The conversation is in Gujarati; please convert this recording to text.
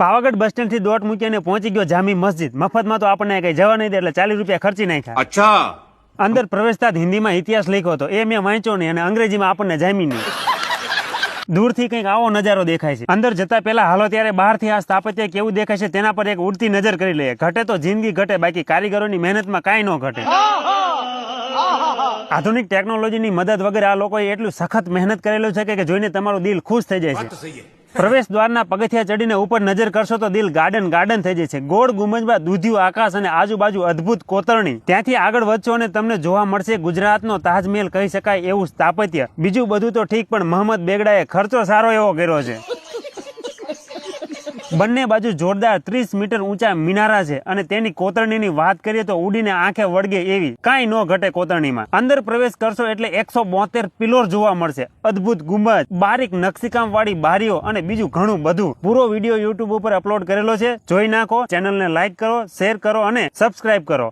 પાવાગઢ બસ સ્ટેન્ડ થી દોટ મૂકીને પહોંચી ગયો જામી મસ્જિદ. મફતમાં તો આપણને કઈ જવા નહીં દે એટલે 40 રૂપિયા ખર્ચી નાખ્યા. अच्छा અંદર પ્રવેશતા જ હિન્દીમાં ઇતિહાસ લખ્યો હતો, એ મેં વાંચ્યો નહીં અને અંગ્રેજીમાં આપણને જામી નહીં. દૂરથી કંઈક આવો નજારો દેખાય છે. અંદર જતા પહેલા હાલો ત્યારે બહારથી આ સ્થાપત્ય કેવું દેખાય છે તેના પર એક ઉડતી નજર કરી લઈએ. ઘટે તો જિંદગી ઘટે, બાકી કારીગરોની મહેનતમાં કાંઈ ન ઘટે. આધુનિક ટેકનોલોજીની મદદ વગર આ લોકોએ એટલું સખત મહેનત કરેલું છે કે જોઈને તમારું દિલ ખુશ થઈ જાય છે. પ્રવેશ દ્વારના પગથિયા ચડીને ઉપર નજર કરશો તો દિલ ગાર્ડન ગાર્ડન થઈ જાય છે. ગોળ ગુંબજમાં દૂધિયું આકાશ અને આજુબાજુ અદ્ભુત કોતરણી. ત્યાંથી આગળ વધશો અને તમને જોવા મળશે ગુજરાતનો તાજમહેલ કહી શકાય એવું સ્થાપત્ય. બીજું બધું તો ઠીક, પણ મોહમ્મદ બેગડાએ ખર્ચો સારો એવો કર્યો છે. બંને બાજુ જોરદાર 30 મીટર ઊંચા મિનારા છે અને તેની કોતરણીની વાત કરીએ તો ઉડીને આંખે વળગે એવી, કાંઈ ન ઘટે કોતરણીમાં. અંદર પ્રવેશ કરશો એટલે 172 પિલોર જોવા મળશે, અદ્ભુત ગુંબજ, બારીક નકશીકામ વાળી બારીઓ અને બીજું ઘણું બધું. પૂરો વિડીયો યુટ્યુબ ઉપર અપલોડ કરેલો છે, જોઈ નાખો. ચેનલને લાઈક કરો, શેર કરો અને સબસ્ક્રાઇબ કરો.